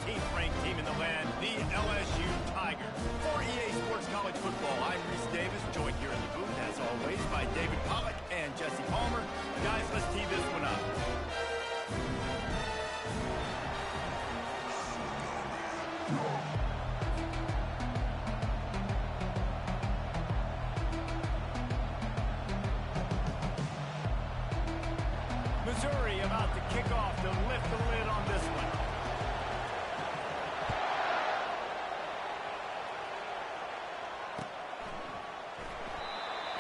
17th ranked team in the land, the LSU Tigers. For EA Sports College Football, I'm Reese Davis, joined here in the booth, as always, by David Pollack and Jesse Palmer. Guys, let's tee this one up. Missouri about to kick off to lift the lid on this one.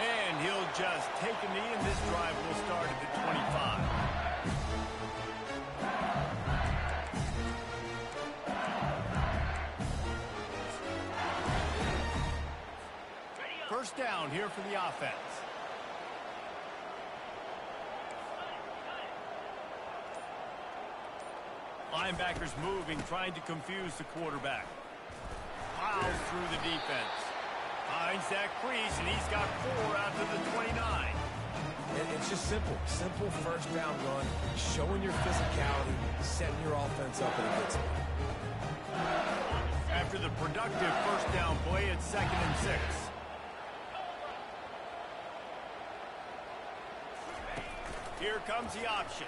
And he'll just take a knee, and this drive will start at the 25. First down here for the offense. Linebackers moving, trying to confuse the quarterback. Plows through the defense. Finds that crease, and he's got 4 out to the 29. It's just simple. Simple first down run, showing your physicality, setting your offense up in a good spot. After the productive first down play, it's 2nd and 6. Here comes the option.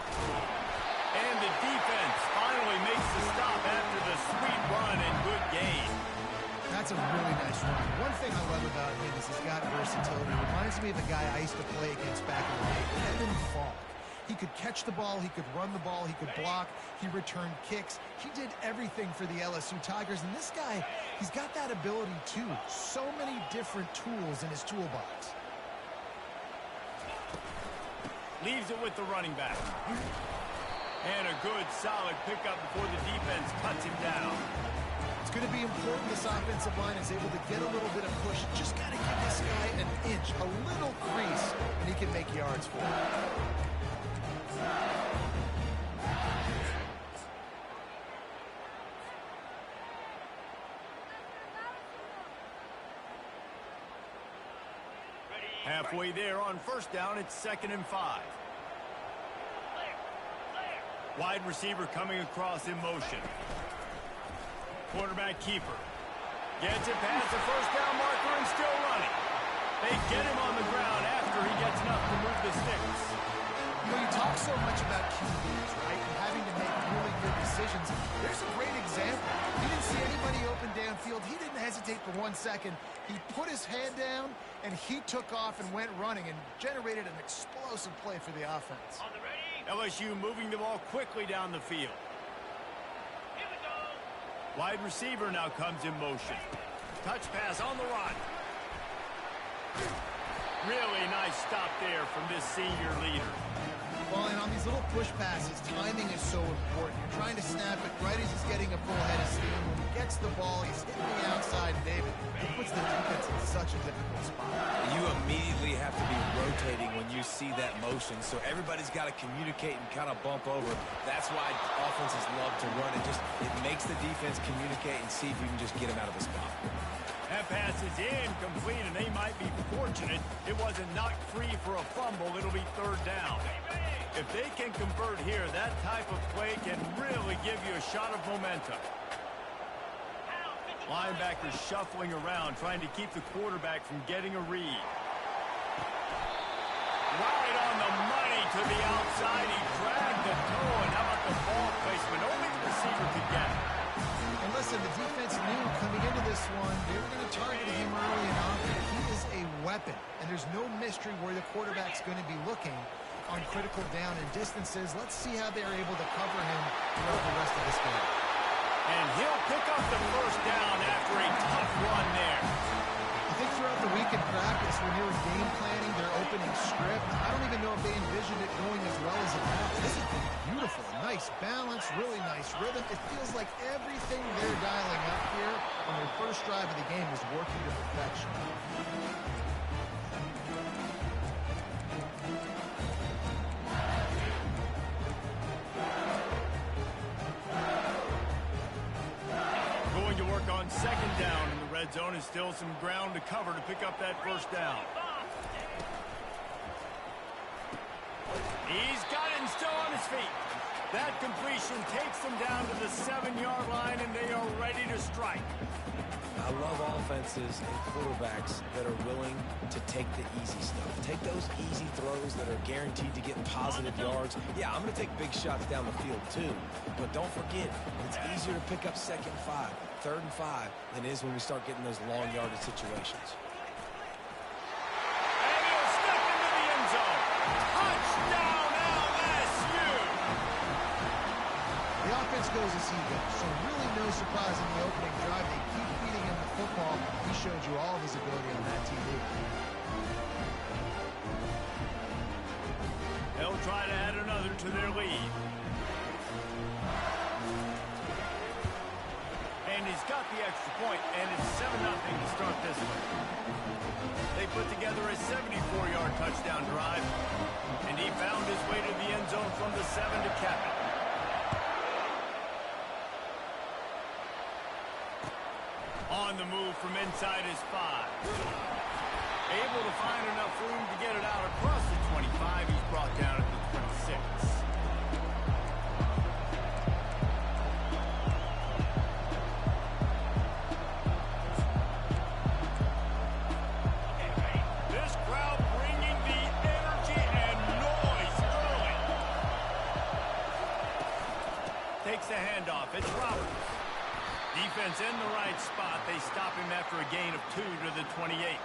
And the defense finally makes the stop after the sweet run and good gain. That's a really nice run. One thing I love about him is he's got versatility. It reminds me of the guy I used to play against back in the day, Evan Falk. He could catch the ball, he could run the ball, he could block, he returned kicks. He did everything for the LSU Tigers, and this guy, he's got that ability too. So many different tools in his toolbox. Leaves it with the running back. And a good, solid pickup before the defense cuts him down. It's going to be important this offensive line is able to get a little bit of push. Just got to give this guy an inch, a little crease, and he can make yards for it. Halfway there on first down, it's 2nd and 5. Wide receiver coming across in motion. Quarterback keeper. Gets it past the first down marker and still running. They get him on the ground after he gets enough to move the sticks. You know, you talk so much about QBs, right, and having to make really good decisions. There's a great example. He didn't see anybody open downfield. He didn't hesitate for 1 second. He put his head down, and he took off and went running and generated an explosive play for the offense. On the ready. LSU moving the ball quickly down the field. Here we go. Wide receiver now comes in motion. Touch pass on the run. Really nice stop there from this senior leader. Well, and on these little push passes, timing is so important. You're trying to snap it right as he's getting a full head of steam. When he gets the ball, he's hitting the outside, David. It puts the defense in such a difficult spot. You immediately have to be rotating when you see that motion, so everybody's got to communicate and kind of bump over. That's why offenses love to run it. It makes the defense communicate and see if you can just get him out of the spot. That pass is incomplete, and they might be fortunate it wasn't knocked free for a fumble. It'll be 3rd down. If they can convert here, that type of play can really give you a shot of momentum. Linebackers shuffling around, trying to keep the quarterback from getting a read. Right on the money to the outside. He dragged the toe, and how about the ball placement? Only the receiver could get it. And listen, the defense knew coming into this one, they were going to target him early and often. He is a weapon, and there's no mystery where the quarterback's going to be looking on critical down and distances. Let's see how they're able to cover him throughout the rest of this game. And he'll pick up the first down after a tough run there. I think throughout the week in practice, when they were game planning their opening script, I don't even know if they envisioned it going as well as it has. This has been beautiful. Nice balance, really nice rhythm. It feels like everything they're dialing up here on their first drive of the game is working to perfection. Going to work on 2nd down in the red zone. Is still some ground to cover to pick up that first down. He's got it and still on his feet. That completion takes them down to the 7-yard line, and they are ready to strike. I love offenses and quarterbacks that are willing to take the easy stuff. Take those easy throws that are guaranteed to get positive yards. Yeah, I'm going to take big shots down the field too. But don't forget, it's easier to pick up 2nd and 5, 3rd and 5 than it is when we start getting those long yardage situations. And he'll step into the end zone. Touchdown, LSU! The offense goes as he goes, so really no surprise in the opening drive. They keep feeding him the football. He showed you all of his ability on that TV. They'll try to add another to their lead. And he's got the extra point, and it's 7-0 to start this one. They put together a 74-yard touchdown drive, and he found his way to the end zone from the 7 to cap it. On the move from inside his 5. Able to find enough room to get it out across the 25. He's brought down at the 26. This crowd bringing the energy and noise early. Takes the handoff. It's Roberts. Defense in the right spot. They stop him after a gain of 2 to the 28.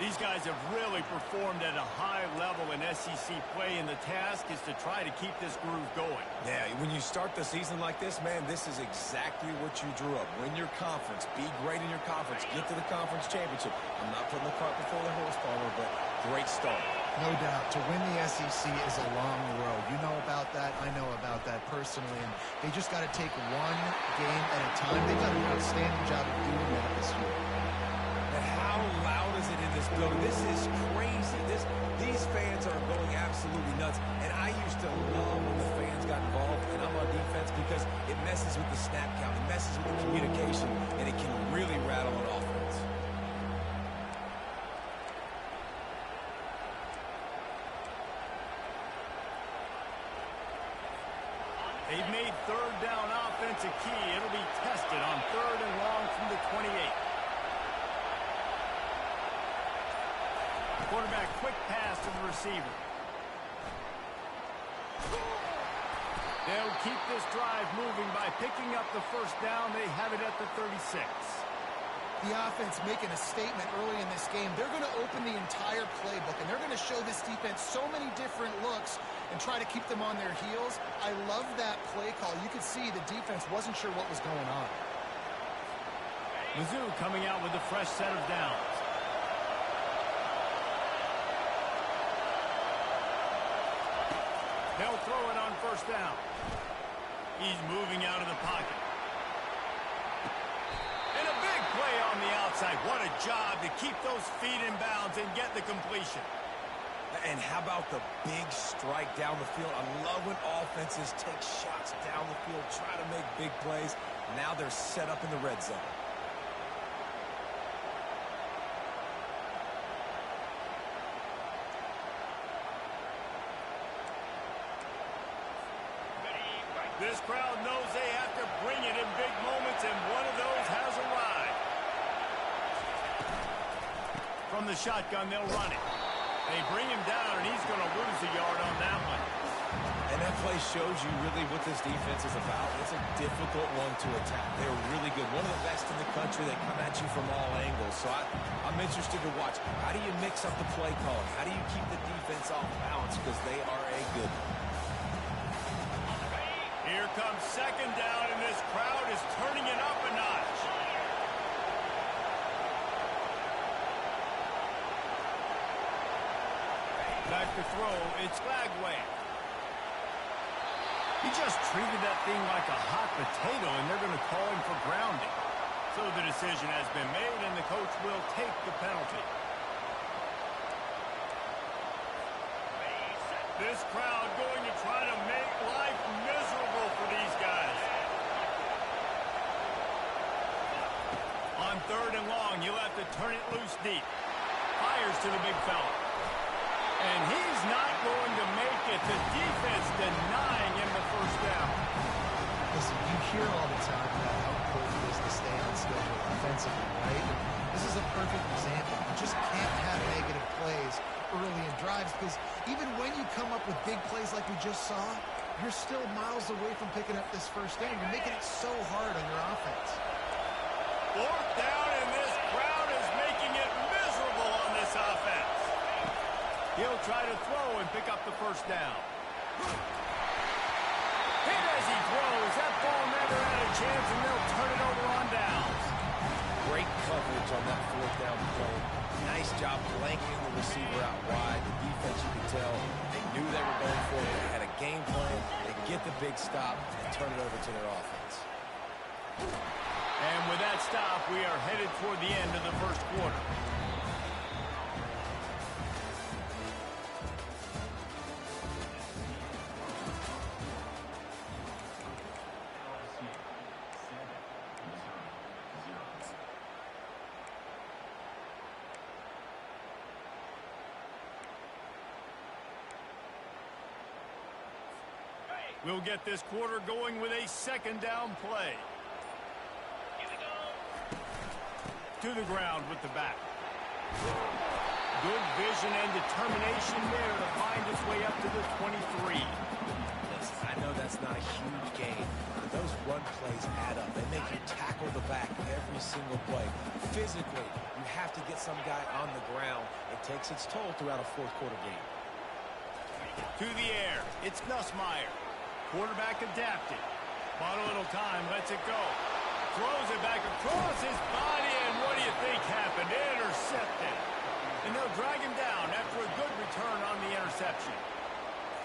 These guys have really performed at a high level in SEC play, and the task is to try to keep this groove going. Yeah, when you start the season like this, man, this is exactly what you drew up. Win your conference. Be great in your conference. Get to the conference championship. I'm not putting the cart before the horse, Palmer, but great start. No doubt. To win the SEC is a long road. You know about that. I know about that personally. And they just got to take one game at a time. They've done an outstanding job of doing that this year. And how loud is it in this building? This is crazy. These fans are going absolutely nuts. And I used to love when the fans got involved, and I'm on defense, because it messes with the snap count. It messes with the communication, and it can really rattle an offense. They've made 3rd down offense a key. It'll be tested on 3rd and long from the 28. Quarterback quick pass to the receiver. They'll keep this drive moving by picking up the 1st down. They have it at the 36. The offense making a statement early in this game. They're going to open the entire playbook, and they're going to show this defense so many different looks and try to keep them on their heels. I love that play call. You could see the defense wasn't sure what was going on. Mizzou coming out with a fresh set of downs. They'll throw it on 1st down. He's moving out of the pocket. And a big play on the outside. What a job to keep those feet in bounds and get the completion. And how about the big strike down the field? I love when offenses take shots down the field, try to make big plays. Now they're set up in the red zone. This crowd knows they have to bring it in big moments, and one of those has arrived. From the shotgun, they'll run it. They bring him down, and he's going to lose a yard on that one. And that play shows you really what this defense is about. It's a difficult one to attack. They're really good. One of the best in the country. They come at you from all angles. So I'm interested to watch. How do you mix up the play calling? How do you keep the defense off balance? Because they are a good one. Here comes 2nd down, and this crowd is turning it up a notch. Back to throw, it's Lagway. He just treated that thing like a hot potato, and they're going to call him for grounding. So the decision has been made, and the coach will take the penalty. This crowd going to try to make life miserable for these guys. On 3rd and long, you'll have to turn it loose deep. Fires to the big fella. And he's not going to make it. The defense denying him the 1st hear all the time about how important it is to stay on schedule offensively, right? This is a perfect example. You just can't have negative plays early in drives because even when you come up with big plays like we just saw, you're still miles away from picking up this first down. You're making it so hard on your offense. Fourth down, and this crowd is making it miserable on this offense. He'll try to throw and pick up the first down. Hit as he throws. That ball never had a chance, and they'll turn it over on downs. Great coverage on that fourth down play. Nice job blanketing the receiver out wide. The defense, you could tell, they knew they were going for it. They had a game plan. They get the big stop and turn it over to their offense. And with that stop, we are headed toward the end of the first quarter. We'll get this quarter going with a second down play. Here we go. To the ground with the back. Good vision and determination there to find its way up to the 23. Listen, I know that's not a huge gain, but those run plays add up. They make you tackle the back every single play. Physically, you have to get some guy on the ground. It takes its toll throughout a fourth quarter game. To the air. It's Nussmeier. Quarterback adapted. Bought a little time, lets it go. Throws it back across his body, and what do you think happened? Intercepted. And they'll drag him down after a good return on the interception.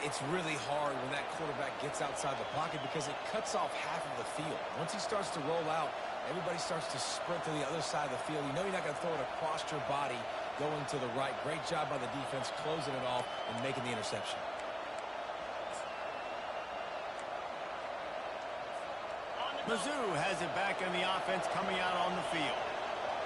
It's really hard when that quarterback gets outside the pocket because it cuts off half of the field. Once he starts to roll out, everybody starts to sprint to the other side of the field. You know you're not going to throw it across your body going to the right. Great job by the defense closing it off and making the interception. Mizz has it back in the offense coming out on the field.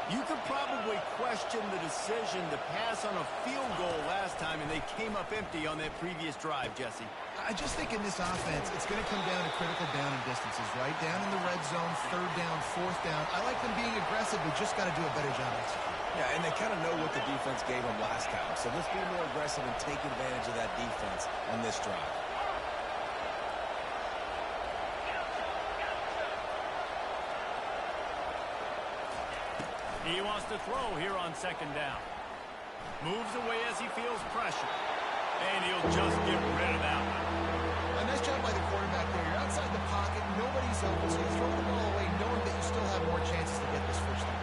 You could probably question the decision to pass on a field goal last time, and they came up empty on that previous drive, Jesse. I just think in this offense, it's going to come down to critical down and distances, right? Down in the red zone, third down, fourth down. I like them being aggressive. We just got to do a better job executing. Yeah, and they kind of know what the defense gave them last time. So let's be more aggressive and take advantage of that defense on this drive. He wants to throw here on second down. Moves away as he feels pressure. And he'll just get rid of that one. A nice job by the quarterback there. You're outside the pocket. Nobody's open, so you throw the ball away knowing that you still have more chances to get this first down.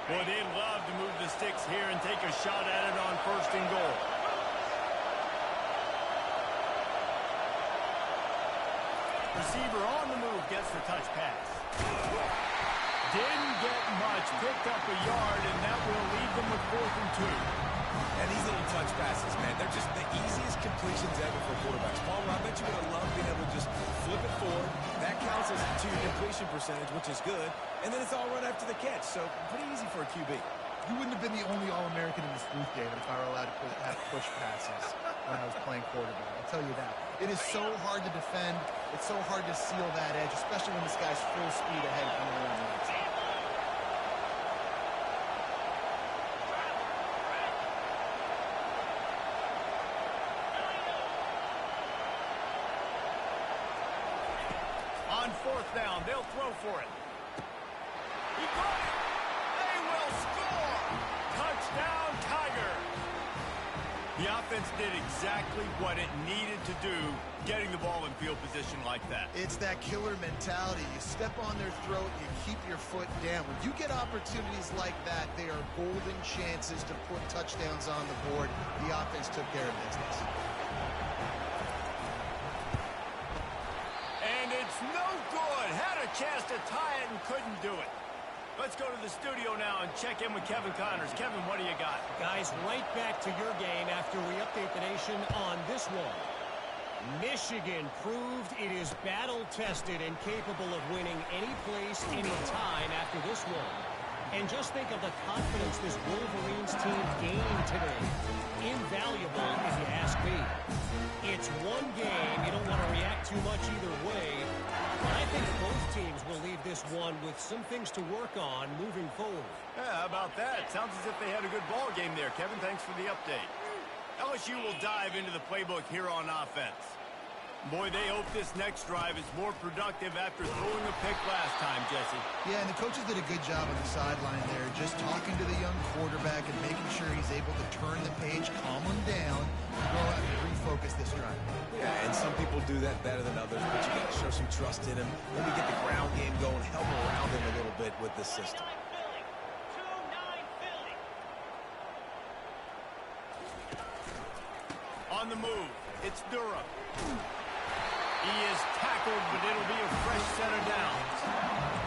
Boy, they'd love to move the sticks here and take a shot at it on first and goal. Receiver on the move gets the touch pass. Didn't get much, picked up a yard, and that will leave them with 4th and 2. And these little touch passes, man, they're just the easiest completions ever for quarterbacks. Paul, I bet you would have loved being able to just flip it forward. That counts as to your completion percentage, which is good. And then it's all run after the catch, so pretty easy for a QB. You wouldn't have been the only All-American in this booth, David, if I were allowed to have push passes when I was playing quarterback. I'll tell you that. It is so hard to defend. It's so hard to seal that edge, especially when this guy's full speed ahead coming around the outside. On 4th down, they'll throw for it. He got it. They will score. Touchdown, Tigers. The offense did exactly what it needed to do, getting the ball in field position like that. It's that killer mentality. You step on their throat, you keep your foot down. When you get opportunities like that, they are golden chances to put touchdowns on the board. The offense took care of business. And it's no good. Had a chance to tie it and couldn't do it. Let's go to the studio now and check in with Kevin Connors. Kevin, what do you got? Guys, right back to your game after we update the nation on this one. Michigan proved it is battle-tested and capable of winning any place, any time after this one. And just think of the confidence this Wolverines team gained today. Invaluable, if you ask me. It's one game. You don't want to react too much either way. But I think both teams will leave this one with some things to work on moving forward. Yeah, how about that? Sounds as if they had a good ball game there. Kevin, thanks for the update. LSU will dive into the playbook here on offense. Boy, they hope this next drive is more productive after throwing a pick last time, Jesse. Yeah, and the coaches did a good job on the sideline there, just talking to the young quarterback and making sure he's able to turn the page, calm him down, and go out and refocus this drive. Yeah, and some people do that better than others, but you got to show some trust in him. Maybe get the ground game going, help around him a little bit with this system. On the move, it's Durham. He is tackled, but it'll be a fresh set of downs.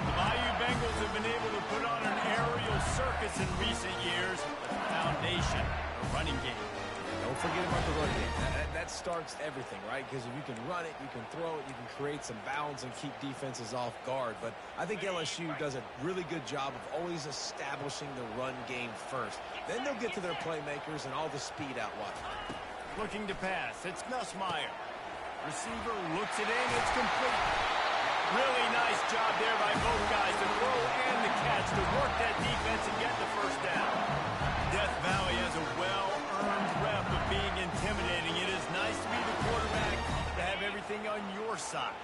The Bayou Bengals have been able to put on an aerial circus in recent years, but the foundation, the running game. Don't forget about the run game. That starts everything, right? Because if you can run it, you can throw it, you can create some balance and keep defenses off guard. But I think LSU does a really good job of always establishing the run game first. Then they'll get to their playmakers and all the speed out wide. Looking to pass, it's Nussmeier. Receiver looks it in, it's complete. Really nice job there by both guys to throw and the catch to work that defense and get the first down. Death Valley has a well-earned rep of being intimidating. It is nice to be the quarterback, to have everything on your side.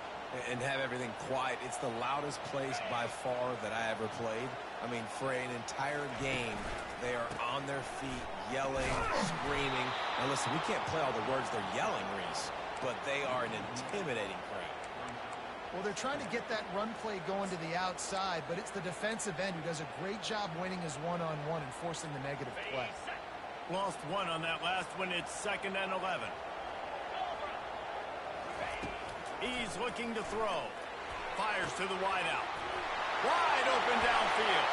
And have everything quiet. It's the loudest place by far that I ever played. I mean, for an entire game, they are on their feet, yelling, screaming. Now listen, we can't play all the words they're yelling, Reese, but they are an intimidating crowd. Well, they're trying to get that run play going to the outside, but it's the defensive end who does a great job winning his one-on-one and forcing the negative play. Lost one on that last one. It's 2nd and 11. He's looking to throw. Fires to the wideout. Wide open downfield.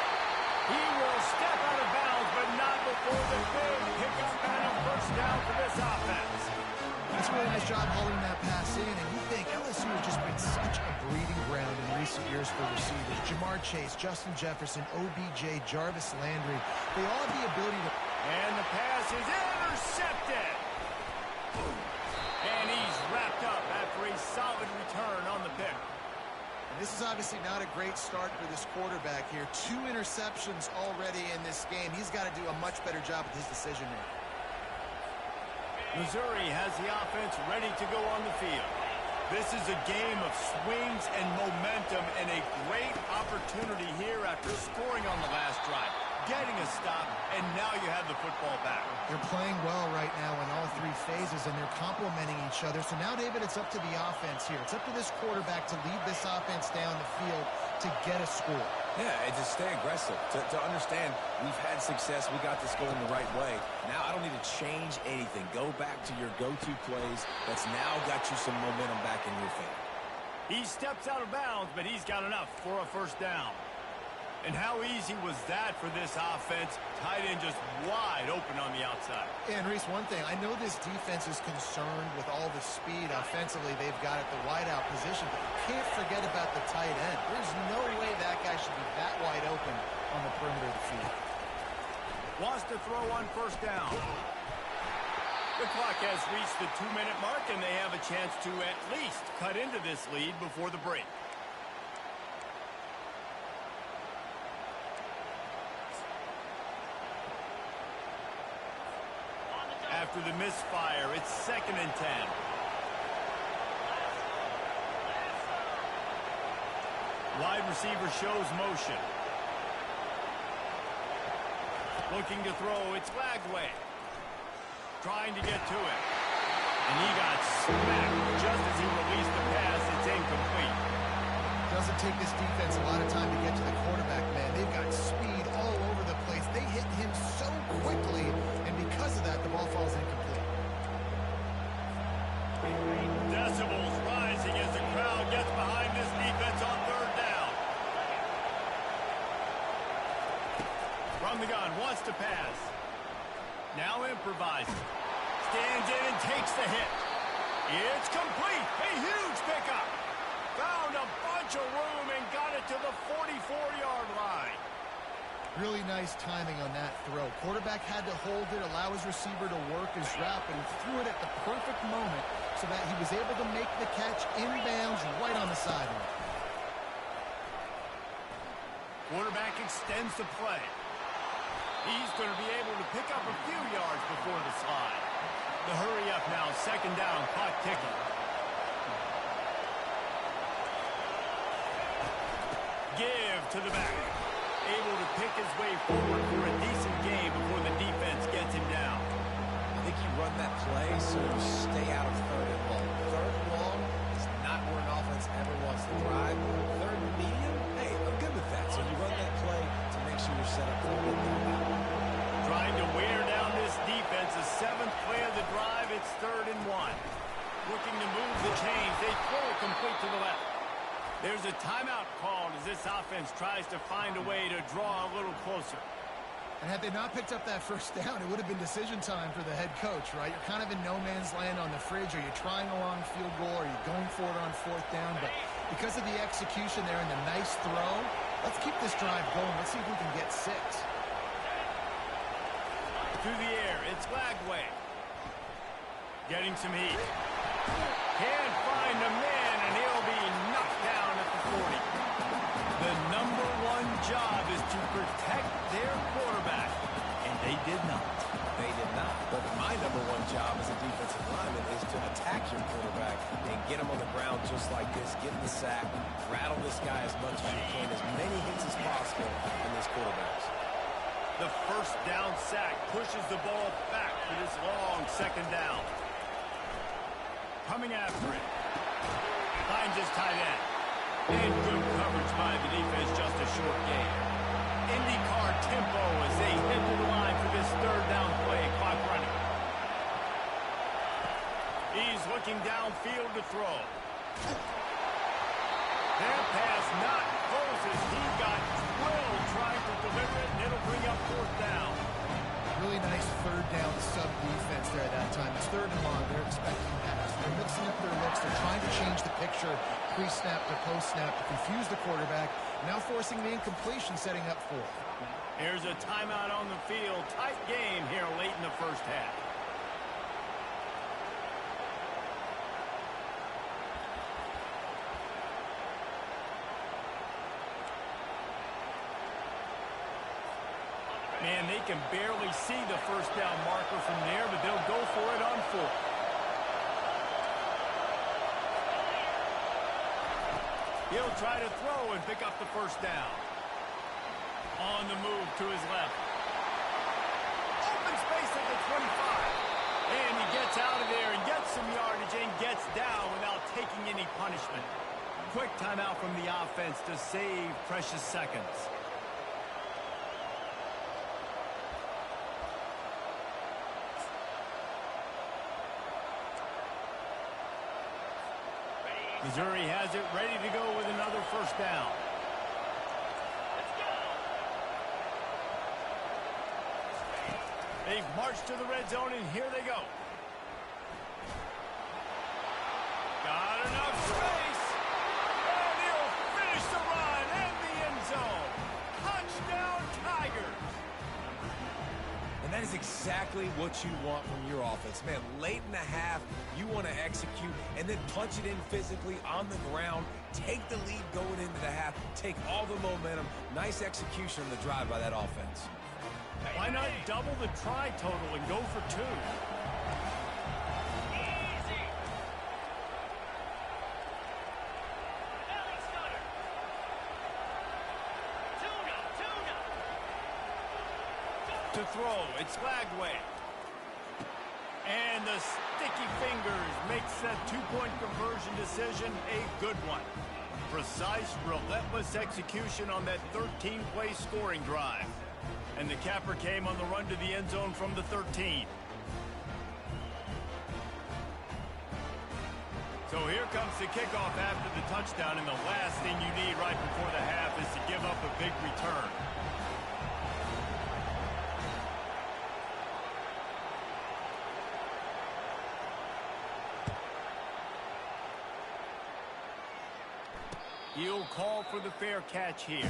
He will step out of bounds, but not before the big pickup and a first down for this offense. That's a really nice job holding that pass in, and you think LSU has just been such a breeding ground in recent years for receivers. Jamar Chase, Justin Jefferson, OBJ, Jarvis Landry, they all have the ability to... And the pass is intercepted. And he's wrapped up after a solid return on the pick. And this is obviously not a great start for this quarterback here. 2 interceptions already in this game. He's got to do a much better job with his decision-making. Missouri has the offense ready to go on the field. This is a game of swings and momentum and a great opportunity here after scoring on the last drive, getting a stop, and now you have the football back. They're playing well right now in all 3 phases, and they're complementing each other. So now, David, it's up to the offense here. It's up to this quarterback to lead this offense down the field to get a score. Yeah, and just stay aggressive. To understand, we've had success. We got this going the right way. Now I don't need to change anything. Go back to your go-to plays. That's now got you some momentum back in your favor. He steps out of bounds, but he's got enough for a first down. And how easy was that for this offense? Tight end just wide open on the outside. And, Reese, one thing, I know this defense is concerned with all the speed offensively they've got at the wideout position, but you can't forget about the tight end. There's no way that guy should be that wide open on the perimeter of the field. Wants to throw on first down. The clock has reached the 2-minute mark, and they have a chance to at least cut into this lead before the break. After the misfire, it's 2nd and 10. Wide receiver shows motion. Looking to throw, it's Lagway. Trying to get to it. And he got smacked just as he released the pass. It's incomplete. Doesn't take this defense a lot of time to get to the quarterback, man. They've got speed all over the place. They hit him so quickly, and because of that, the ball falls incomplete. Decibels rising as the crowd gets behind this defense on 3rd down. From the gun, wants to pass. Now improvising. Stands in and takes the hit. It's complete. A huge pickup. Found a bunch of room and got it to the 44-yard line. Really nice timing on that throw. Quarterback had to hold it, allow his receiver to work his route, but he threw it at the perfect moment so that he was able to make the catch inbounds right on the sideline. Quarterback extends the play. He's going to be able to pick up a few yards before the slide. The hurry up now, second down, clock ticking. Give to the back. Able to pick his way forward for a decent gain before the defense gets him down. I think you run that play so you stay out of third and long. Third and long is not where an offense ever wants to thrive. Third and medium, hey, I'm good with that. So you run that play to make sure you're set up for a good third. Trying to wear down this defense. The seventh play of the drive, it's 3rd and 1. Looking to move the chains. They throw it complete to the left. There's a timeout called as this offense tries to find a way to draw a little closer. And had they not picked up that first down, it would have been decision time for the head coach, right? You're kind of in no man's land on the fridge. Are you trying a long field goal? Are you going for it on 4th down? But because of the execution there and the nice throw, let's keep this drive going. Let's see if we can get 6. Through the air, it's Lagway. Getting some heat. Can't find a man, and he'll be knocked down at the 40. The number one job is to protect their quarterback, and they did not. They did not. But my number one job as a defensive lineman is to attack your quarterback and get him on the ground just like this, get the sack, rattle this guy as much as you can, as many hits as possible on these quarterbacks. The first down sack pushes the ball back for this long second down. Coming after it. Finds his tight end. And good coverage by the defense, just a short gain. IndyCar tempo as they head to the line for this 3rd down play. Clock running. He's looking downfield to throw. That pass not closes. He got drilled trying to deliver it, and it'll bring up 4th down. Really nice 3rd down sub-defense there at that time. It's 3rd and long. They're expecting pass. They're mixing up their looks. They're trying to change the picture pre-snap to post-snap to confuse the quarterback. Now forcing the incompletion, setting up 4th. Here's a timeout on the field. Tight game here late in the first half. Man, they can barely see the first down marker from there, but they'll go for it on 4th. He'll try to throw and pick up the first down. On the move to his left. Open space at the 25. And he gets out of there and gets some yardage and gets down without taking any punishment. Quick timeout from the offense to save precious seconds. Missouri has it ready to go with another first down. They've marched to the red zone, and here they go. Got enough space. And he'll finish the run in the end zone. Touchdown, Tigers. And that is exactly what you want from your offense. Man, late in the half, you want to execute and then punch it in physically on the ground. Take the lead going into the half. Take all the momentum. Nice execution on the drive by that offense. Why not double the try total and go for 2? To throw, it's Lagway. And the sticky fingers makes that 2-point conversion decision a good one. Precise, relentless execution on that 13-play scoring drive. And the capper came on the run to the end zone from the 13. So here comes the kickoff after the touchdown, and the last thing you need right before the half is to give up a big return. He'll call for the fair catch here.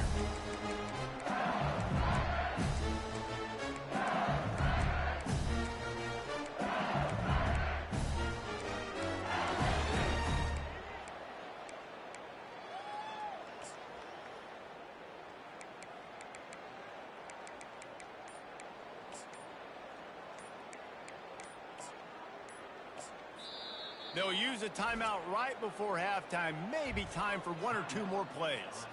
They'll use a timeout right before halftime. Maybe time for one or two more plays.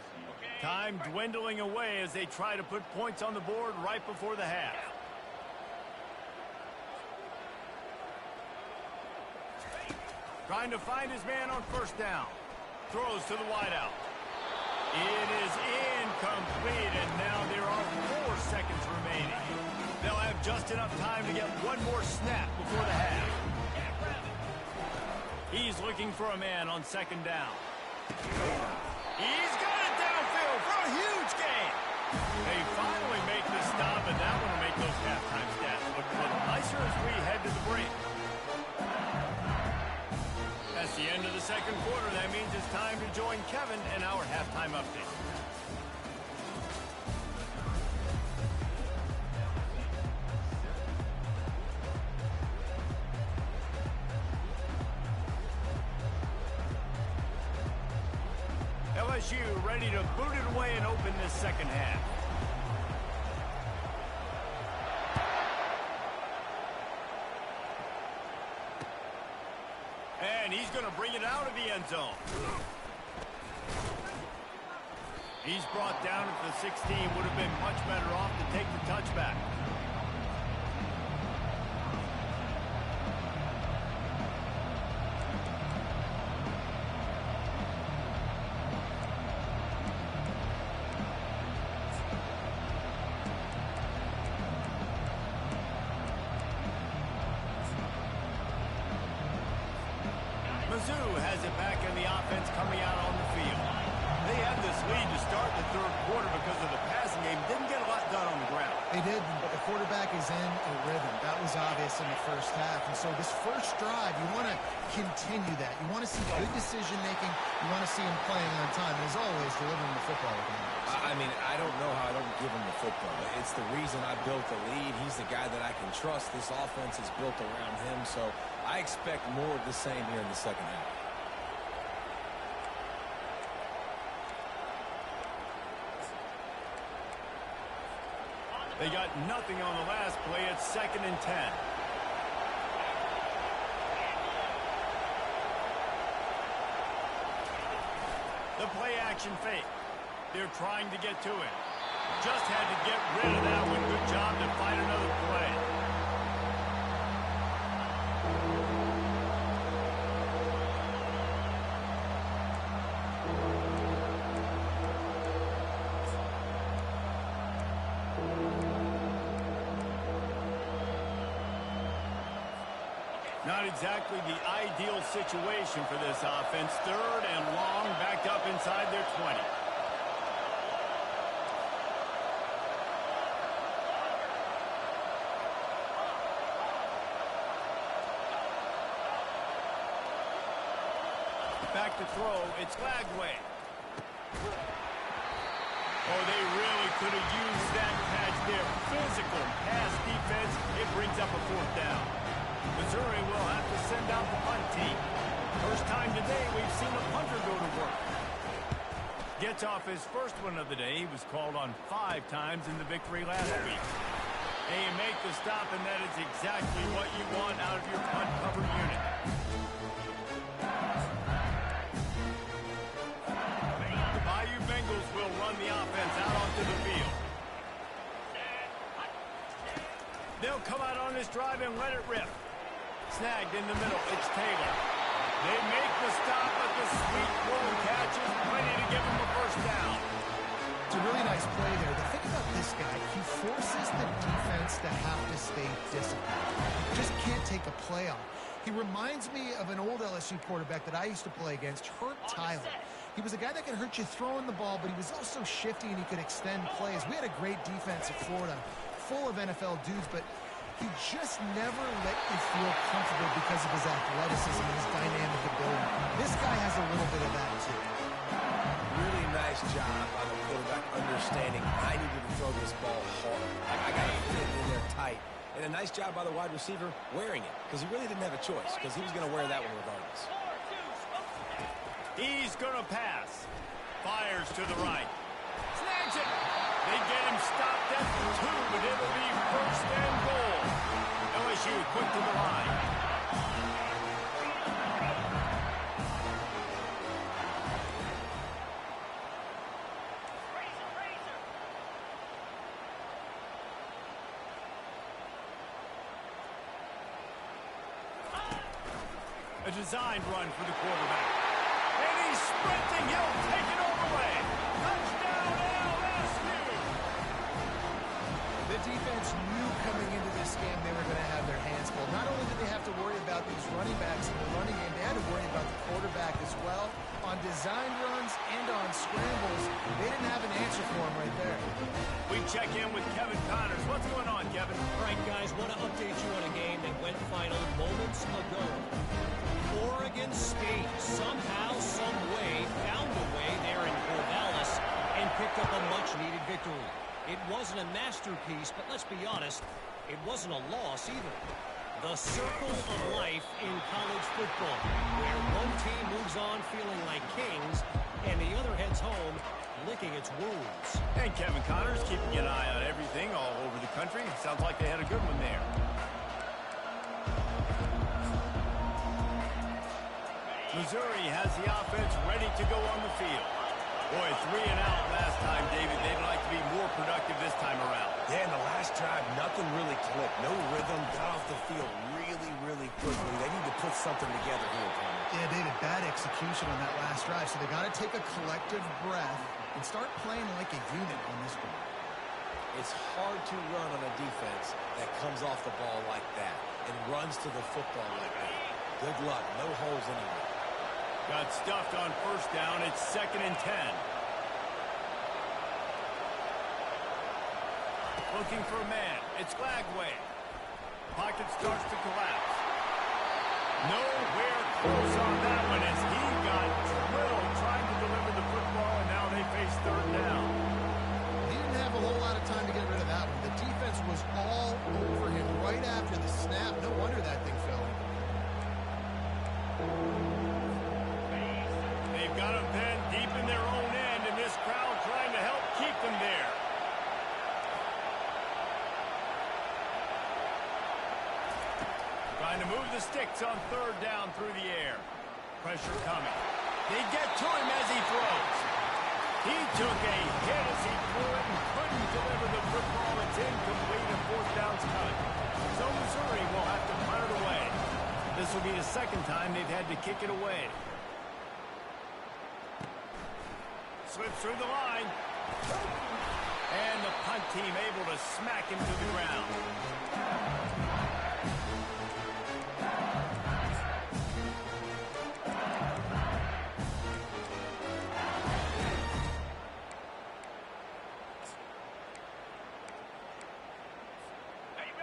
Time dwindling away as they try to put points on the board right before the half. Trying to find his man on first down. Throws to the wideout. It is incomplete, and now there are 4 seconds remaining. They'll have just enough time to get one more snap before the half. He's looking for a man on second down. He's got it downfield for a huge gain. They finally make the stop, and that one will make those halftime stats look a little nicer as we head to the break. That's the end of the second quarter. That means it's time to join Kevin in our halftime update. LSU ready to boot it away and open this second half. And he's going to bring it out of the end zone. He's brought down at the 16. Would have been much better off to take the touchback. Mizz has it back in the offense coming out on the field. They had this lead to start the third quarter because of the passing game. Didn't get a lot done on the ground. They did, but the quarterback is in a rhythm. That was obvious in the first half. And so this first drive, you want to continue that. You want to see good decision-making. You want to see him playing on time. And as always, delivering the football. I mean, I don't know how I don't give him the football. It's the reason I built the lead. He's the guy that I can trust. This offense is built around him, so I expect more of the same here in the second half. They got nothing on the last play. It's 2nd and 10. The play action fake. They're trying to get to it. Just had to get rid of that one. Good job to find another play. Not exactly the ideal situation for this offense. 3rd and long, backed up inside their 20. Back to throw. It's Lagway. Oh, they really could have used that catch there. Physical pass defense. It brings up a 4th down. Missouri will have to send out the punt team. First time today we've seen a punter go to work. Gets off his first one of the day. He was called on 5 times in the victory last week. And you make the stop, and that is exactly what you want out of your punt cover unit. The Bayou Bengals will run the offense out onto the field. They'll come out on this drive and let it rip. Snagged in the middle. It's Taylor. They make the stop, but the sweet roll catch is ready to give them a first down. It's a really nice play there. The thing about this guy, he forces the defense to have to stay disciplined. He just can't take a play off. He reminds me of an old LSU quarterback that I used to play against, Herb Tyler. He was a guy that could hurt you throwing the ball, but he was also shifty and he could extend plays. We had a great defense at Florida, full of NFL dudes, but he just never let you feel comfortable because of his athleticism and his dynamic ability. This guy has a little bit of that, too. really nice job by the quarterback understanding I needed to throw this ball hard. I got to fit it in there tight. And a nice job by the wide receiver wearing it, because he really didn't have a choice, because he was going to wear that one regardless. He's going to pass. Fires to the right. Snags it. They get him stopped at the 2, but it'll be first and goal. LSU quick to the line. A designed run for the quarterback. And he's sprinting. He'll take it all the way. Touchdown, LSU! The defense knew coming into this game they were going to have their hands full. Not only did they have to worry about these running backs in the running game, they had to worry about the quarterback as well. On design runs and on scrambles, they didn't have an answer for him right there. We check in with Kevin Connors. What's going on, Kevin? All right, guys, want to update you on a game that went final moments ago. Oregon State somehow, some way, found a way there in Corvallis and picked up a much-needed victory. It wasn't a masterpiece, but let's be honest, it wasn't a loss either. The circle of life in college football, where one team moves on feeling like kings, and the other heads home licking its wounds. And Kevin Connors keeping an eye on everything all over the country. Sounds like they had a good one there. Missouri has the offense ready to go on the field. Boy, 3 and out last time, David. They'd like to be more productive this time around. Yeah, in the last drive, nothing really clicked. No rhythm, got off the field really quickly. They need to put something together here, Connor. Yeah, David, bad execution on that last drive, so they got to take a collective breath and start playing like a unit on this one. It's hard to run on a defense that comes off the ball like that and runs to the football like that. Good luck. No holes anywhere. Got stuffed on first down. It's 2nd and 10. Looking for a man. It's Glagway. Pocket starts to collapse. Nowhere close on that one as he got drilled trying to deliver the football, and now they face 3rd down. He didn't have a whole lot of time to get rid of that one. The defense was all over him right after the snap. No wonder that thing fell. They've got them pinned deep in their own end, and this crowd trying to help keep them there. Trying to move the sticks on 3rd down through the air. Pressure coming. They get to him as he throws. He took a hit as he threw it and couldn't deliver the football. It's incomplete and 4th down's cut. So Missouri will have to punt it away. This will be the 2nd time they've had to kick it away. Slips through the line. And the punt team able to smack him to the ground.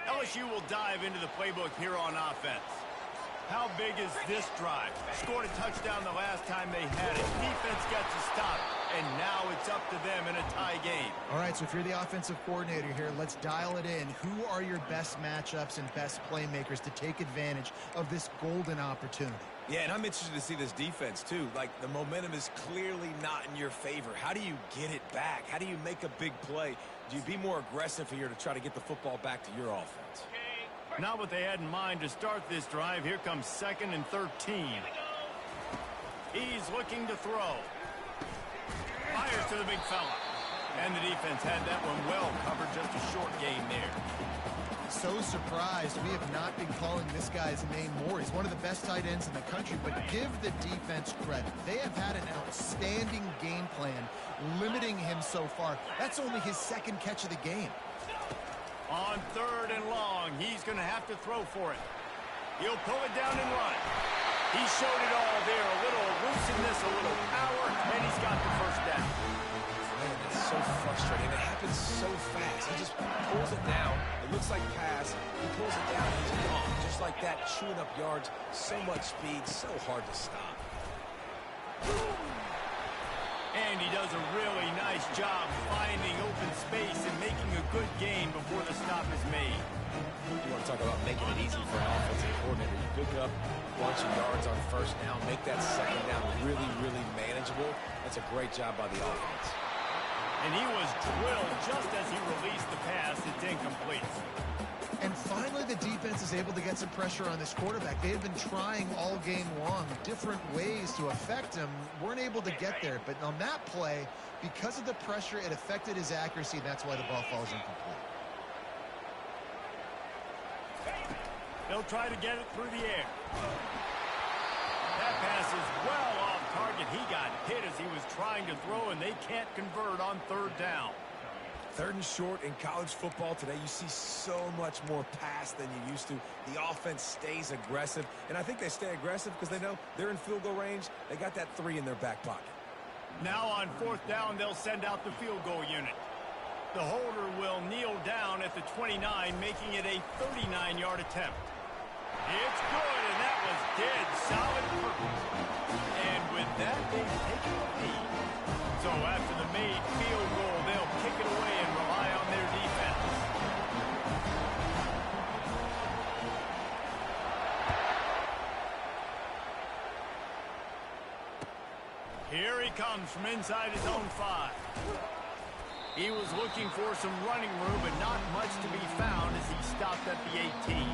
LSU will dive into the playbook here on offense. How big is this drive? Scored a touchdown the last time they had it. Defense got to stop, and now it's up to them in a tie game. All right, so if you're the offensive coordinator here, let's dial it in. Who are your best matchups and best playmakers to take advantage of this golden opportunity? Yeah, and I'm interested to see this defense, too. Like, the momentum is clearly not in your favor. How do you get it back? How do you make a big play? Do you be more aggressive here to try to get the football back to your offense? Not what they had in mind to start this drive. Here comes 2nd and 13. He's looking to throw. Fires to the big fella. And the defense had that one well covered. Just a short gain there. So surprised we have not been calling this guy's name more. He's one of the best tight ends in the country, but give the defense credit. They have had an outstanding game plan limiting him so far. That's only his 2nd catch of the game. On 3rd and long, he's going to have to throw for it. He'll pull it down and run. He showed it all there. A little looseness, a little power, and he's got the first down. Man, it's so frustrating. It happens so fast. He just pulls it down. It looks like pass. He pulls it down, and he's gone. Just like that, chewing up yards. So much speed, so hard to stop. And he does a really nice job finding open space and making a good gain before the stop is made. You want to talk about making it easy for an offensive coordinator. You pick up a bunch of yards on first down, make that second down really, really manageable. That's a great job by the offense. And he was drilled just as he released the pass. It's incomplete. And finally, the defense is able to get some pressure on this quarterback. They have been trying all game long different ways to affect him. Weren't able to get there. But on that play, because of the pressure, it affected his accuracy. That's why the ball falls incomplete. They'll try to get it through the air. That pass is well off target. He got hit as he was trying to throw, and they can't convert on third down. Third and short in college football today, you see so much more pass than you used to. The offense stays aggressive, and I think they stay aggressive because they know they're in field goal range. They got that 3 in their back pocket. Now on fourth down, they'll send out the field goal unit. The holder will kneel down at the 29, making it a 39-yard attempt. It's good, and that was dead solid purpose. And with that, they've taken the lead. So after the made field goal, they'll kick it away and rely on their defense. Here he comes from inside his own 5. He was looking for some running room, but not much to be found as he stopped at the 18.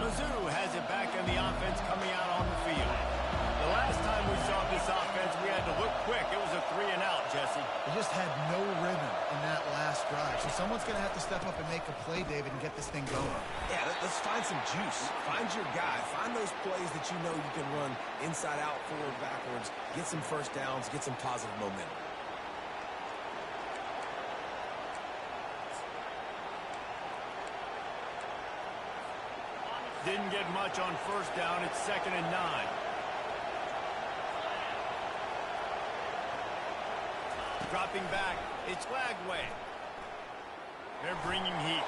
Mizz has it back in the offense coming out on the field. The last time we saw this offense, we had to look quick. It was a 3-and-out, Jesse. They just had no rhythm in that last drive. So someone's going to have to step up and make a play, David, and get this thing going. Yeah, let's find some juice. Find your guy. Find those plays that you know you can run inside out, forward, backwards. Get some first downs. Get some positive momentum. Didn't get much on first down. It's 2nd and 9. Dropping back. It's Lagway. They're bringing heat.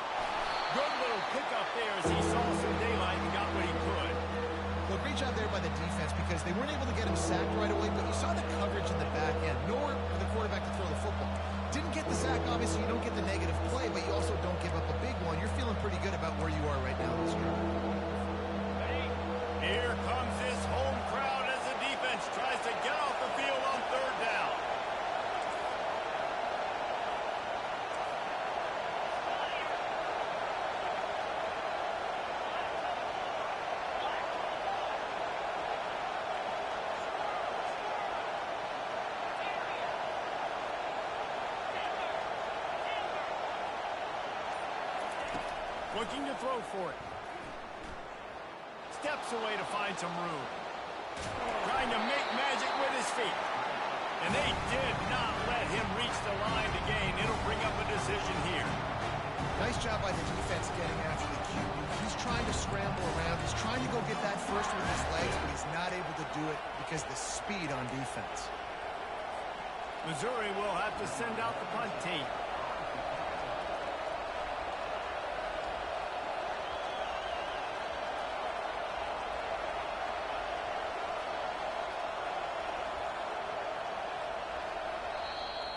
Good little pickup there as he saw some daylight and got what he could. Well, great job there by the defense because they weren't able to get him sacked right away, but you saw the coverage in the back end. Nowhere for the quarterback to throw the football. Didn't get the sack, obviously. You don't get the negative play, but you also don't give up a big one. You're feeling pretty good about where you are right now this year. Here comes this home crowd as the defense tries to get off the field on third down. Looking to throw for it. Steps away to find some room. Trying to make magic with his feet. And they did not let him reach the line to gain. It'll bring up a decision here. Nice job by the defense getting after the QB. He's trying to scramble around. He's trying to go get that first with his legs, but he's not able to do it because of the speed on defense. Missouri will have to send out the punt team.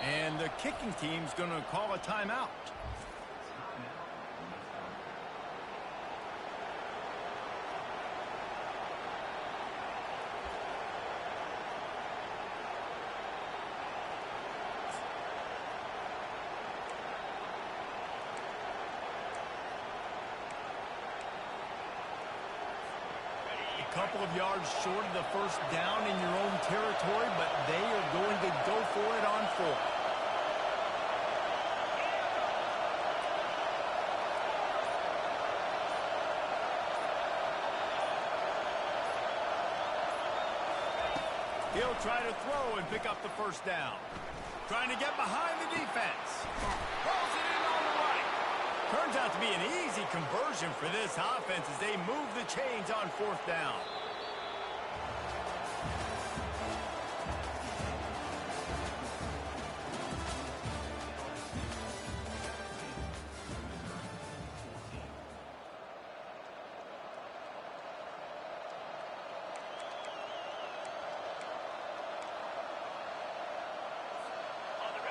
And the kicking team's going to call a timeout. A couple of yards short of the first down in your own territory, but they are going to go for it on 4th. He'll try to throw and pick up the first down. Trying to get behind the defense. Throws it in on the right. Turns out to be an easy conversion for this offense as they move the chains on 4th down.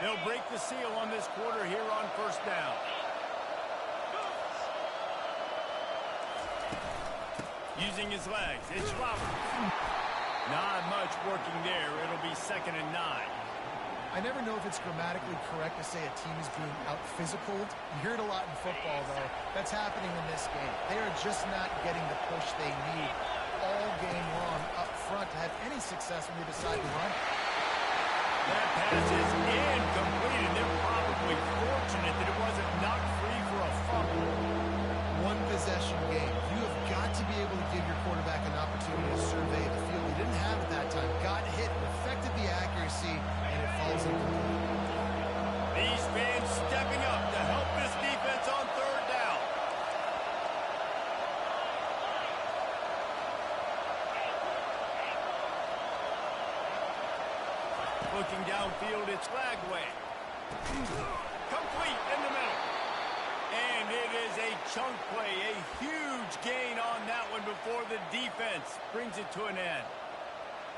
They'll break the seal on this quarter here on first down. Using his legs, it's Roberts. Not much working there. It'll be 2nd and 9. I never know if it's grammatically correct to say a team is being out-physicaled. You hear it a lot in football, though. That's happening in this game. They are just not getting the push they need all game long up front to have any success when they decide to run. That pass is incomplete, and they're probably fortunate that it wasn't knocked free for a fumble. One possession game. You have got to be able to give your quarterback an opportunity to survey the field. He didn't have it that time. Got hit, affected the accuracy, and it falls incomplete. These fans stepping up to help this defense on 3rd down. Looking downfield, it's Lagway. Complete in the middle. And it is a chunk play, a huge gain on that one before the defense brings it to an end.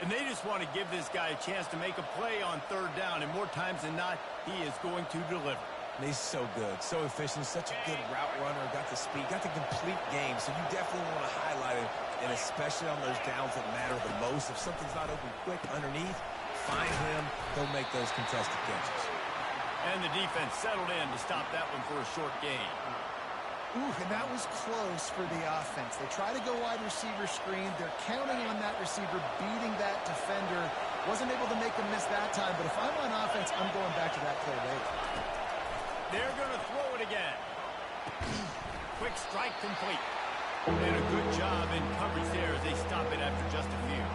And they just want to give this guy a chance to make a play on 3rd down, and more times than not, he is going to deliver. And he's so good, so efficient, such a good route runner, got the speed, got the complete game, so you definitely want to highlight it, and especially on those downs that matter the most. If something's not open quick underneath, find him, he'll make those contested catches. And the defense settled in to stop that one for a short gain. Ooh, and that was close for the offense. They try to go wide receiver screen. They're counting on that receiver beating that defender. Wasn't able to make them miss that time, but if I'm on offense, I'm going back to that play later. They're going to throw it again. Quick strike complete. And a good job in coverage there as they stop it after just a few.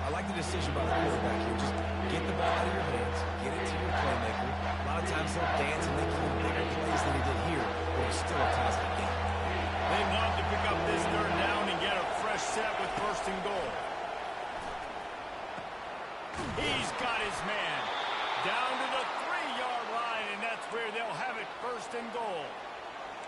I like the decision by the quarterback here. Just get the ball out of your hands, get it to your playmaker. A lot of times they'll dance and make even bigger plays than he did here, but it's still a positive game. They love to pick up this 3rd down and get a fresh set with 1st and goal. He's got his man down to the 3-yard line, and that's where they'll have it 1st and goal.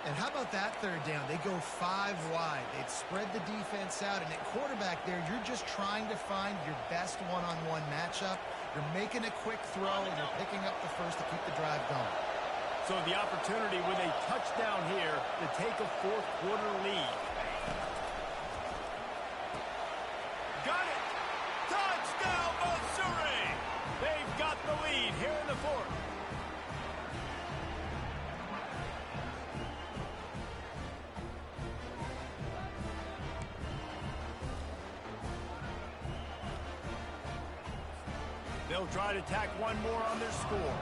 And how about that 3rd down? They go 5 wide. They'd spread the defense out, and at quarterback there, you're just trying to find your best one-on-one matchup. You're making a quick throw, and you're picking up the first to keep the drive going. So the opportunity with a touchdown here to take a 4th quarter lead. Got it! Touchdown, Missouri! They've got the lead here in the 4th. They'll try to tack one more on their score.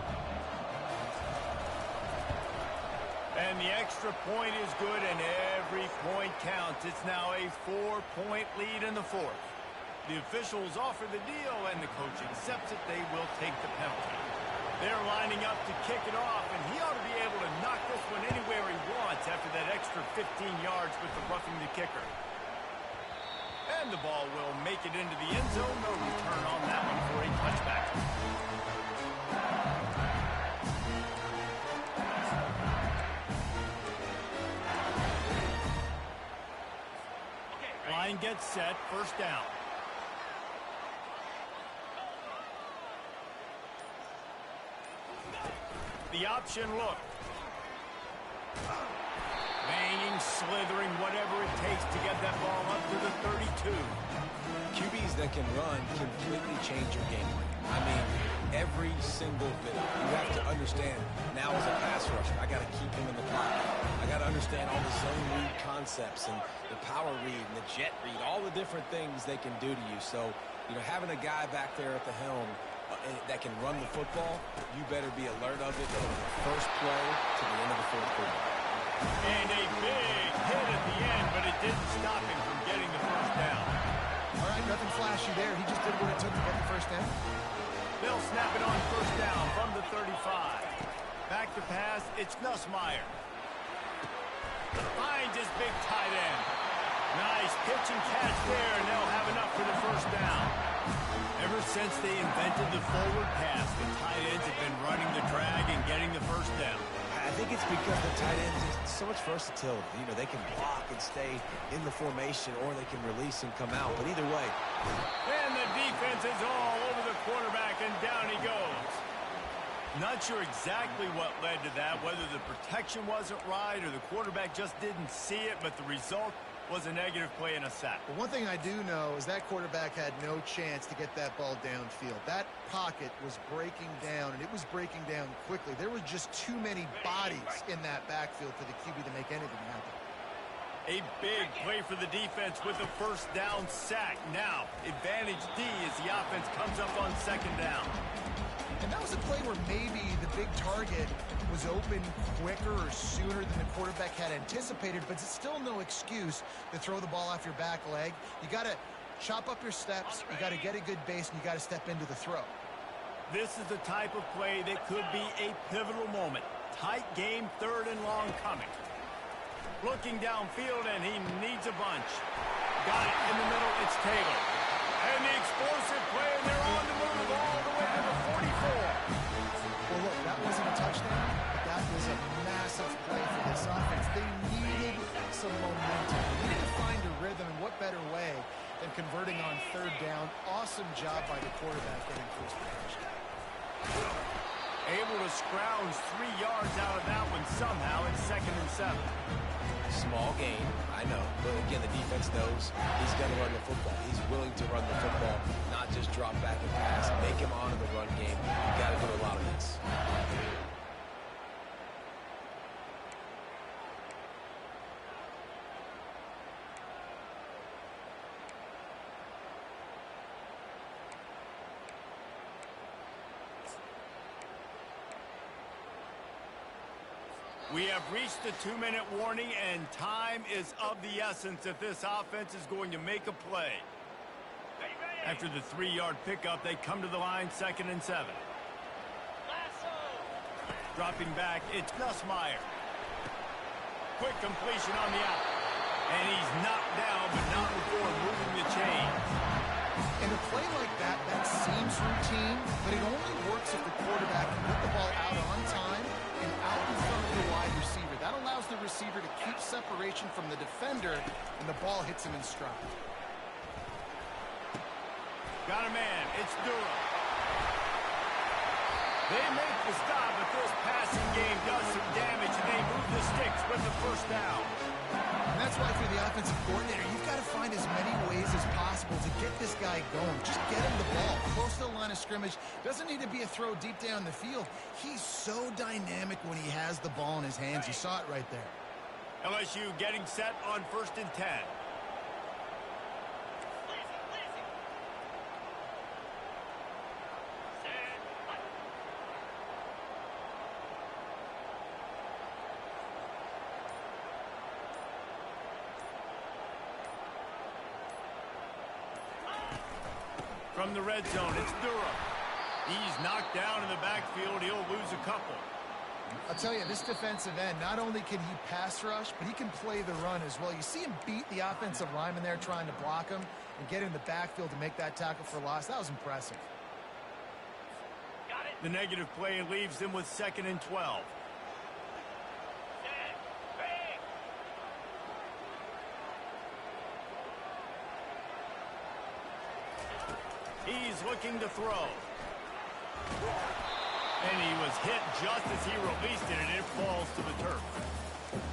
And the extra point is good, and every point counts. It's now a 4-point lead in the 4th. The officials offer the deal, and the coach accepts it. They will take the penalty. They're lining up to kick it off, and he ought to be able to knock this one anywhere he wants after that extra 15 yards with the roughing the kicker. And the ball will make it into the end zone. No return on that one for a touchback. Line gets set. 1st down. The option look. Banging, slithering, whatever it takes to get that ball up to the 32. QBs that can run completely change your game plan. I mean, every single bit. You have to understand, now as a pass rusher, I got to keep him in the pocket. I got to understand all the zone read concepts and the power read and the jet read, all the different things they can do to you. So, you know, having a guy back there at the helm that can run the football, you better be alert of it from the first play to the end of the 4th quarter. And a big hit at the end, but it didn't stop him from getting the 1st down. All right, nothing flashy there. He just did what it took to get the 1st down. They'll snap it on 1st down from the 35. Back to pass, it's Nussmeier. Finds his big tight end. Nice pitch and catch there, and they'll have enough for the 1st down. Ever since they invented the forward pass, the tight ends have been running the drag and getting the 1st down. I think it's because the tight ends have so much versatility. You know, they can block and stay in the formation, or they can release and come out. But either way. And the defense is all over the quarterback, and down he goes. Not sure exactly what led to that, whether the protection wasn't right or the quarterback just didn't see it, but the result was a negative play and a sack. But one thing I do know is that quarterback had no chance to get that ball downfield. That pocket was breaking down, and it was breaking down quickly. There were just too many bodies in that backfield for the QB to make anything happen. A big play for the defense with a first down sack. Now, advantage D as the offense comes up on second down. And that was a play where maybe the big target was open quicker or sooner than the quarterback had anticipated, but it's still no excuse to throw the ball off your back leg. You got to chop up your steps, you got to get a good base, and you got to step into the throw. This is the type of play that could be a pivotal moment. Tight game, third and long coming. Looking downfield, and he needs a bunch. Got it in the middle, it's Taylor. And the explosive play, and they're on the move all the way to the 44. Well, look, that wasn't a touchdown, but that was a massive play for this offense. They needed some momentum. They needed to find a rhythm, and what better way than converting on third down. Awesome job by the quarterback getting first position. Able to scrounge 3 yards out of that one somehow in 2nd and 7. Small gain, I know. But again, the defense knows he's going to run the football. He's willing to run the football, not just drop back and pass. Make him honor the run game. You got to do a lot of this. We have reached the 2-minute warning, and time is of the essence if this offense is going to make a play. After the 3-yard pickup, they come to the line, 2nd and 7. Dropping back, it's Nussmeier. Quick completion on the out. And he's knocked down, but not before moving the chains. In a play like that, that seems routine, but it only works if the quarterback can get the ball out on time and out in front of the wide receiver. That allows the receiver to keep separation from the defender, and the ball hits him in stride. Got a man. It's Durham. They make the stop, but this passing game does some damage, and they move the sticks with the first down. And that's why for the offensive coordinator, you've got to find as many ways as possible to get this guy going. Just get him the ball close to the line of scrimmage. Doesn't need to be a throw deep down the field. He's so dynamic when he has the ball in his hands. You saw it right there. LSU getting set on 1st and 10. From the red zone, it's Durham. He's knocked down in the backfield. He'll lose a couple. I'll tell you, this defensive end, not only can he pass rush, but he can play the run as well. You see him beat the offensive lineman there trying to block him and get in the backfield to make that tackle for loss. That was impressive. The negative play leaves them with 2nd and 12. He's looking to throw. And he was hit just as he released it, and it falls to the turf.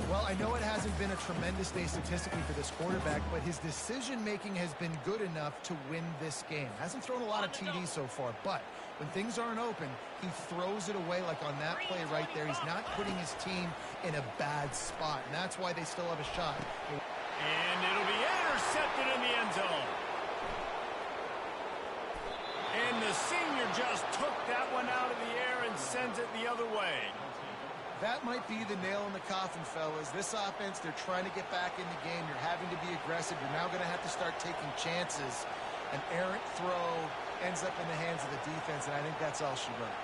Well, I know it hasn't been a tremendous day statistically for this quarterback, but his decision-making has been good enough to win this game. Hasn't thrown a lot of TDs so far, but when things aren't open, he throws it away like on that play right there. He's not putting his team in a bad spot, and that's why they still have a shot. And it'll be intercepted in the end zone. And the senior just took that one out of the air and sends it the other way. That might be the nail in the coffin, fellas. This offense, they're trying to get back in the game. You're having to be aggressive. You're now going to have to start taking chances. An errant throw ends up in the hands of the defense, and I think that's all she wrote.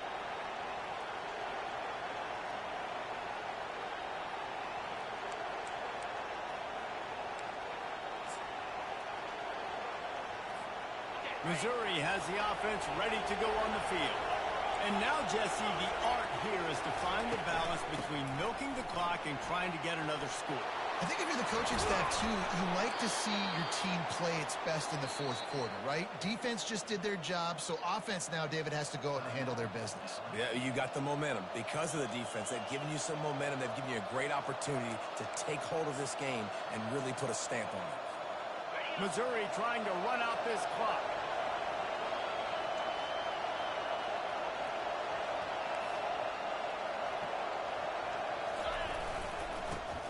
Missouri has the offense ready to go on the field. And now, Jesse, the art here is to find the balance between milking the clock and trying to get another score. I think if you're the coaching staff, too, you like to see your team play its best in the fourth quarter, right? Defense just did their job, so offense now, David, has to go out and handle their business. Yeah, you got the momentum. Because of the defense, they've given you some momentum. They've given you a great opportunity to take hold of this game and really put a stamp on it. Missouri trying to run out this clock.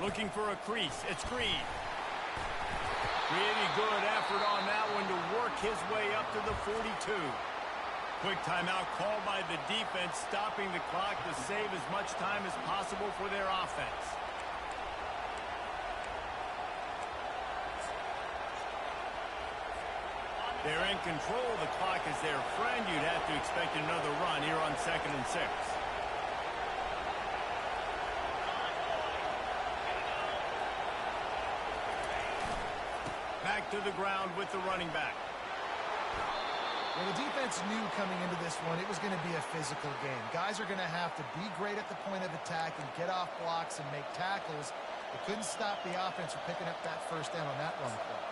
Looking for a crease. It's Green. Really good effort on that one to work his way up to the 42. Quick timeout called by the defense, stopping the clock to save as much time as possible for their offense. They're in control. The clock is their friend. You'd have to expect another run here on 2nd and 6. Back to the ground with the running back. Well, the defense knew coming into this one it was going to be a physical game. Guys are going to have to be great at the point of attack and get off blocks and make tackles. They couldn't stop the offense from picking up that first down on that run play.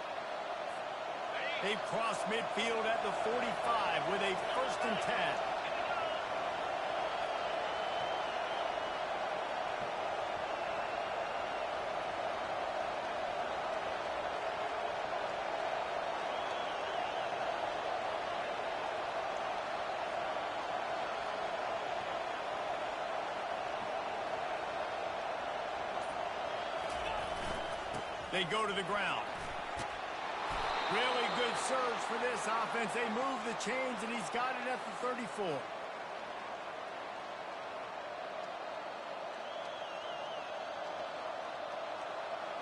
They've crossed midfield at the 45 with a 1st and 10. They go to the ground. Really good surge for this offense. They move the chains, and he's got it at the 34.